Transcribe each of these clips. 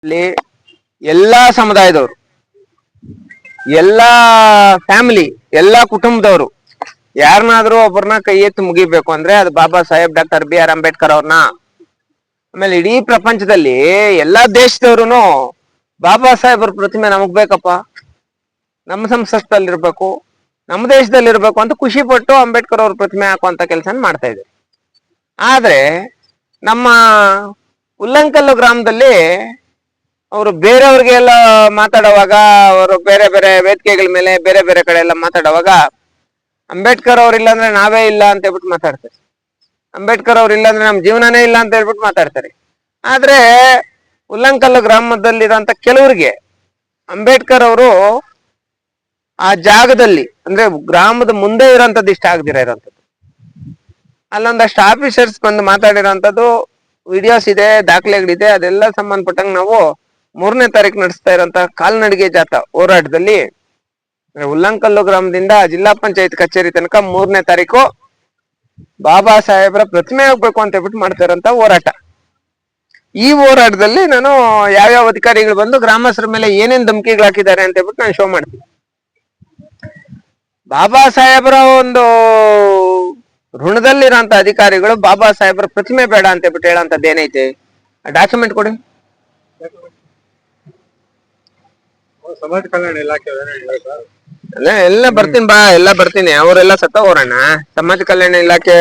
ಇಲ್ಲಿ ಎಲ್ಲಾ ಸಮುದಾಯದವರು, ಎಲ್ಲಾ ಫ್ಯಾಮಿಲಿ, ಎಲ್ಲಾ ಕುಟುಂಬದವರು ಯಾರನ್ನಾದ್ರೂ ಒಬ್ಬರನ್ನ ಕೈ ಎತ್ತಿ ಮುಗಿಬೇಕು ಅಂದ್ರೆ ಅದು ಬಾಬಾ ಸಾಹೇಬ್ ಡಾಕ್ಟರ್ BR ಅಂಬೇಡ್ಕರ್ ಅವ್ರನ್ನ. ಆಮೇಲೆ ಇಡೀ ಪ್ರಪಂಚದಲ್ಲಿ ಎಲ್ಲಾ ದೇಶದವ್ರುನು ಬಾಬಾ ಸಾಹೇಬ್ರ ಪ್ರತಿಮೆ ನಮಗ್ ಬೇಕಪ್ಪ, ನಮ್ಮ ಸಂಸ್ಥದಲ್ಲಿ ಇರ್ಬೇಕು, ನಮ್ಮ ದೇಶದಲ್ಲಿ ಇರ್ಬೇಕು ಅಂತ ಖುಷಿ ಪಟ್ಟು ಅಂಬೇಡ್ಕರ್ ಅವ್ರ ಪ್ರತಿಮೆ ಹಾಕುವಂತ ಕೆಲಸ ಮಾಡ್ತಾ ಇದ್ದಾರೆ. ಆದ್ರೆ ನಮ್ಮ ಉಲ್ಲಂಕಲ್ಲು ಗ್ರಾಮದಲ್ಲಿ ಅವರು ಬೇರೆಯವ್ರಿಗೆಲ್ಲ ಮಾತಾಡುವಾಗ, ಅವರು ಬೇರೆ ಬೇರೆ ವೇದಿಕೆಗಳ ಮೇಲೆ ಬೇರೆ ಬೇರೆ ಕಡೆ ಎಲ್ಲ ಮಾತಾಡುವಾಗ ಅಂಬೇಡ್ಕರ್ ಅವ್ರ ಇಲ್ಲ ಅಂದ್ರೆ ನಾವೇ ಇಲ್ಲ ಅಂತ ಹೇಳ್ಬಿಟ್ಟು ಮಾತಾಡ್ತಾರೆ. ಅಂಬೇಡ್ಕರ್ ಅವ್ರ ಇಲ್ಲ ಅಂದ್ರೆ ನಮ್ ಜೀವನನೇ ಇಲ್ಲ ಅಂತ ಹೇಳ್ಬಿಟ್ಟು ಮಾತಾಡ್ತಾರೆ. ಆದ್ರೆ ಉಲ್ಲಂಕಲ್ಲು ಗ್ರಾಮದಲ್ಲಿರೋಂಥ ಕೆಲವರಿಗೆ ಅಂಬೇಡ್ಕರ್ ಅವರು ಆ ಜಾಗದಲ್ಲಿ ಅಂದ್ರೆ ಗ್ರಾಮದ ಮುಂದೆ ಇರೋಂಥದ್ದು ಇಷ್ಟ ಆಗದಿರ ಇರೋಂಥದ್ದು. ಅಲ್ಲೊಂದಷ್ಟು ಆಫೀಸರ್ಸ್ ಬಂದು ಮಾತಾಡಿರೋಂಥದ್ದು ವಿಡಿಯೋಸ್ ಇದೆ, ದಾಖಲೆಗಳಿದೆ. ಅದೆಲ್ಲ ಸಂಬಂಧಪಟ್ಟಂಗೆ ನಾವು 3ನೇ ತಾರೀಕು ನಡೆಸ್ತಾ ಇರೋಂತ ಕಾಲ್ನಡಿಗೆ ಜಾಥಾ ಹೋರಾಟದಲ್ಲಿ ಉಲ್ಲಂಕಲ್ಲು ಗ್ರಾಮದಿಂದ ಜಿಲ್ಲಾ ಪಂಚಾಯತ್ ಕಚೇರಿ ತನಕ 3ನೇ ತಾರೀಕು ಬಾಬಾ ಸಾಹೇಬ್ರ ಪ್ರತಿಮೆ ಆಗ್ಬೇಕು ಅಂತ ಹೇಳ್ಬಿಟ್ಟು ಮಾಡ್ತಾ ಇರೋಂತ ಹೋರಾಟ. ಈ ಹೋರಾಟದಲ್ಲಿ ನಾನು ಯಾವ್ಯಾವ ಅಧಿಕಾರಿಗಳು ಬಂದು ಗ್ರಾಮಸ್ಥರ ಮೇಲೆ ಏನೇನ್ ಧಮಕಿಗಳು ಹಾಕಿದ್ದಾರೆ ಅಂತ ಹೇಳ್ಬಿಟ್ಟು ನಾನು ಶೋ ಮಾಡ್ತೀನಿ. ಬಾಬಾ ಸಾಹೇಬ್ರ ಒಂದು ಋಣದಲ್ಲಿರೋಂತ ಅಧಿಕಾರಿಗಳು ಬಾಬಾ ಸಾಹೇಬ್ರ ಪ್ರತಿಮೆ ಬೇಡ ಅಂತ ಹೇಳ್ಬಿಟ್ಟು ಹೇಳೋಂಥದ್ದು ಏನೈತೆ? ಡಾಕ್ಯುಮೆಂಟ್ ಕೊಡಿ. ಸಮಾಜ ಕಲ್ಯಾಣ ಇಲಾಖೆ ಎಲ್ಲ ಬರ್ತೀನಿ ಬಾ, ಎಲ್ಲ ಬರ್ತೀನಿ. ಅವರೆಲ್ಲ ಸತ್ತ ಹೋರಣ್ಣ. ಸಮಾಜ ಕಲ್ಯಾಣ ಇಲಾಖೆ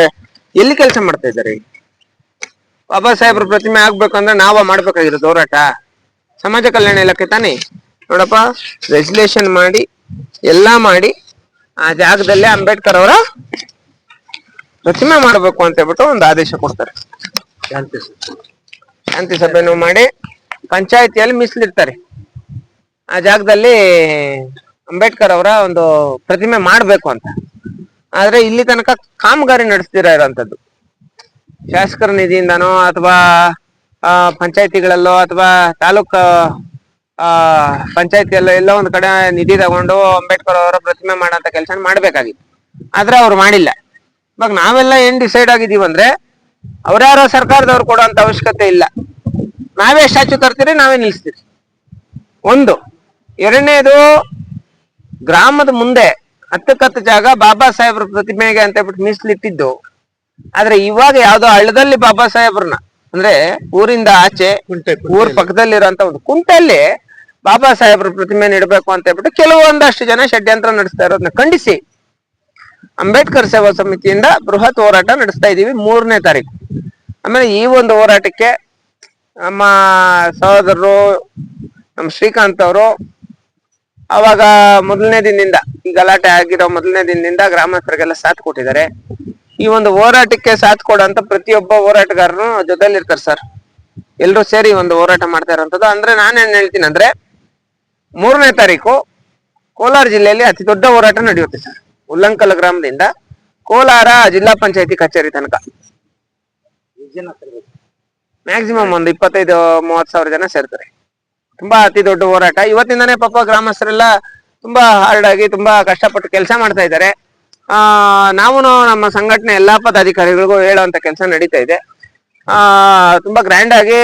ಎಲ್ಲಿ ಕೆಲಸ ಮಾಡ್ತಾ ಇದ್ದಾರೆ? ಬಾಬಾ ಸಾಹೇಬ್ರ ಪ್ರತಿಮೆ ಆಗ್ಬೇಕಂದ್ರೆ ನಾವ ಮಾಡ್ಬೇಕಾಗಿರೋದು ಹೋರಾಟ. ಸಮಾಜ ಕಲ್ಯಾಣ ಇಲಾಖೆ ತಾನೇ. ನೋಡಪ್ಪ, ರೆಜುಲೇಷನ್ ಮಾಡಿ ಎಲ್ಲಾ ಮಾಡಿ ಆ ಜಾಗದಲ್ಲಿ ಅಂಬೇಡ್ಕರ್ ಅವರ ಪ್ರತಿಮೆ ಮಾಡ್ಬೇಕು ಅಂತ ಹೇಳ್ಬಿಟ್ಟು ಒಂದು ಆದೇಶ ಕೊಡ್ತಾರೆ. ಶಾಂತಿ ಸಭೆನೂ ಮಾಡಿ ಪಂಚಾಯತಿಯಲ್ಲಿ ಮೀಸಲಿರ್ತಾರೆ. ಆ ಜಾಗದಲ್ಲಿ ಅಂಬೇಡ್ಕರ್ ಅವರ ಒಂದು ಪ್ರತಿಮೆ ಮಾಡ್ಬೇಕು ಅಂತ. ಆದ್ರೆ ಇಲ್ಲಿ ತನಕ ಕಾಮಗಾರಿ ನಡೆಸ್ತಿರ ಇರೋಂಥದ್ದು ಶಾಸಕರ ನಿಧಿಯಿಂದನೋ ಅಥವಾ ಪಂಚಾಯತಿಗಳಲ್ಲೋ ಅಥವಾ ತಾಲೂಕ್ ಪಂಚಾಯತಿಯಲ್ಲೋ ಎಲ್ಲ ಒಂದ್ ಕಡೆ ನಿಧಿ ತಗೊಂಡು ಅಂಬೇಡ್ಕರ್ ಅವರ ಪ್ರತಿಮೆ ಮಾಡಂತ ಕೆಲಸ ಮಾಡ್ಬೇಕಾಗಿತ್ತು. ಆದ್ರೆ ಅವ್ರು ಮಾಡಿಲ್ಲ. ಇವಾಗ ನಾವೆಲ್ಲ ಏನ್ ಡಿಸೈಡ್ ಆಗಿದೀವಿ ಅಂದ್ರೆ ಅವ್ರ್ಯಾರೋ ಸರ್ಕಾರದವ್ರು ಕೊಡುವಂತ ಅವಶ್ಯಕತೆ ಇಲ್ಲ, ನಾವೇ ಸ್ಟ್ಯಾಚ್ಯೂ ತರ್ತೀರಿ, ನಾವೇ ನಿಲ್ಲಿಸ್ತೀರಿ. ಒಂದು. ಎರಡನೇದು, ಗ್ರಾಮದ ಮುಂದೆ 10 ಜಾಗ ಬಾಬಾ ಸಾಹೇಬ್ರ ಪ್ರತಿಮೆಗೆ ಅಂತ ಹೇಳ್ಬಿಟ್ಟು ಮೀಸಲಿಟ್ಟಿದ್ದು. ಆದ್ರೆ ಇವಾಗ ಯಾವ್ದೋ ಹಳ್ಳದಲ್ಲಿ ಬಾಬಾ ಸಾಹೇಬ್ರನ್ನ ಅಂದ್ರೆ ಊರಿಂದ ಆಚೆ ಊರ್ ಪಕ್ಕದಲ್ಲಿರೋಂತ ಒಂದು ಕುಂಟೆಯಲ್ಲಿ ಬಾಬಾ ಸಾಹೇಬ್ರ ಪ್ರತಿಮೆ ಇಡಬೇಕು ಅಂತ ಹೇಳ್ಬಿಟ್ಟು ಕೆಲವೊಂದಷ್ಟು ಜನ ಷಡ್ಯಂತ್ರ ನಡೆಸ್ತಾ ಇರೋದನ್ನ ಖಂಡಿಸಿ ಅಂಬೇಡ್ಕರ್ ಸೇವಾ ಸಮಿತಿಯಿಂದ ಬೃಹತ್ ಹೋರಾಟ ನಡೆಸ್ತಾ ಇದೀವಿ 3ನೇ ತಾರೀಕು. ಆಮೇಲೆ ಈ ಒಂದು ಹೋರಾಟಕ್ಕೆ ನಮ್ಮ ಸಹೋದರರು, ನಮ್ಮ ಶ್ರೀಕಾಂತ್ ಅವರು ಅವಾಗ ಮೊದಲನೇ ದಿನದಿಂದ, ಈ ಗಲಾಟೆ ಆಗಿರೋ ಮೊದಲನೇ ದಿನದಿಂದ ಗ್ರಾಮಸ್ಥರಿಗೆಲ್ಲ ಸಾಥ್ ಕೊಟ್ಟಿದ್ದಾರೆ. ಈ ಒಂದು ಹೋರಾಟಕ್ಕೆ ಸಾಥ್ ಕೊಡೋಂತ ಪ್ರತಿಯೊಬ್ಬ ಹೋರಾಟಗಾರನು ಜೊತೆಲಿರ್ತಾರೆ ಸರ್. ಎಲ್ರು ಸೇರಿ ಒಂದು ಹೋರಾಟ ಮಾಡ್ತಾ ಇರೋಂಥದ್ದು. ಅಂದ್ರೆ ನಾನೇನ್ ಹೇಳ್ತೀನಿ ಅಂದ್ರೆ 3ನೇ ತಾರೀಕು ಕೋಲಾರ ಜಿಲ್ಲೆಯಲ್ಲಿ ಅತಿ ದೊಡ್ಡ ಹೋರಾಟ ನಡೆಯುತ್ತೆ ಸರ್. ಉಲ್ಲಂಕಲ್ ಗ್ರಾಮದಿಂದ ಕೋಲಾರ ಜಿಲ್ಲಾ ಪಂಚಾಯತಿ ಕಚೇರಿ ತನಕ ಮ್ಯಾಕ್ಸಿಮಮ್ ಒಂದು 25-30 ಸಾವಿರ ಜನ ಸೇರ್ತಾರೆ. ತುಂಬಾ ಅತಿ ದೊಡ್ಡ ಹೋರಾಟ. ಇವತ್ತಿಂದಾನೇ ಪಾಪ ಗ್ರಾಮಸ್ಥರೆಲ್ಲ ತುಂಬಾ ಹಾರ್ಡ್ ಆಗಿ ತುಂಬಾ ಕಷ್ಟಪಟ್ಟು ಕೆಲಸ ಮಾಡ್ತಾ ಇದ್ದಾರೆ. ನಾವು ನಮ್ಮ ಸಂಘಟನೆ ಎಲ್ಲಾ ಪದಾಧಿಕಾರಿಗಳಿಗೂ ಹೇಳುವಂತ ಕೆಲಸ ನಡೀತಾ ಇದೆ. ತುಂಬಾ ಗ್ರ್ಯಾಂಡ್ ಆಗಿ,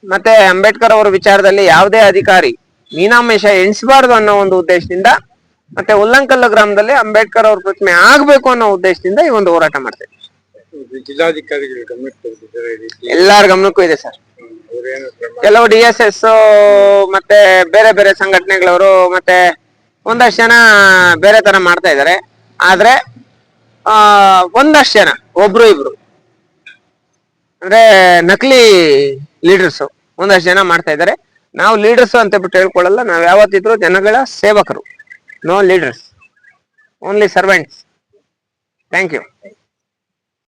ಮತ್ತೆ ಅಂಬೇಡ್ಕರ್ ಅವರ ವಿಚಾರದಲ್ಲಿ ಯಾವುದೇ ಅಧಿಕಾರಿ ಮೀನಾಮೇಷ ಎಣಿಸಬಾರ್ದು ಅನ್ನೋ ಒಂದು ಉದ್ದೇಶದಿಂದ, ಮತ್ತೆ ಉಲ್ಲಂಕಲ್ಲು ಗ್ರಾಮದಲ್ಲಿ ಅಂಬೇಡ್ಕರ್ ಅವ್ರ ಪ್ರತಿಮೆ ಆಗ್ಬೇಕು ಅನ್ನೋ ಉದ್ದೇಶದಿಂದ ಈ ಒಂದು ಹೋರಾಟ ಮಾಡ್ತೇವೆ. ಜಿಲ್ಲಾಧಿಕಾರಿಗಳು ಗಮನಕ್ಕೆ ಎಲ್ಲಾರ ಗಮನಕ್ಕೂ ಇದೆ ಸರ್. ಕೆಲವು DSS ಮತ್ತೆ ಬೇರೆ ಬೇರೆ ಸಂಘಟನೆಗಳವರು ಮತ್ತೆ ಒಂದಷ್ಟು ಜನ ಬೇರೆ ತರ ಮಾಡ್ತಾ ಇದ್ದಾರೆ. ಆದ್ರೆ ಒಂದಷ್ಟು ಜನ, ಒಬ್ರು ಇಬ್ರು ಅಂದ್ರೆ ನಕಲಿ ಲೀಡರ್ಸ್ ಒಂದಷ್ಟು ಜನ ಮಾಡ್ತಾ ಇದ್ದಾರೆ. ನಾವು ಲೀಡರ್ಸ್ ಅಂತ ಬಿಟ್ಟು ಹೇಳ್ಕೊಳ್ಳಲ್ಲ. ನಾವ್ ಯಾವತ್ತಿದ್ರು ಜನಗಳ ಸೇವಕರು. No leaders, only servants. Thank you.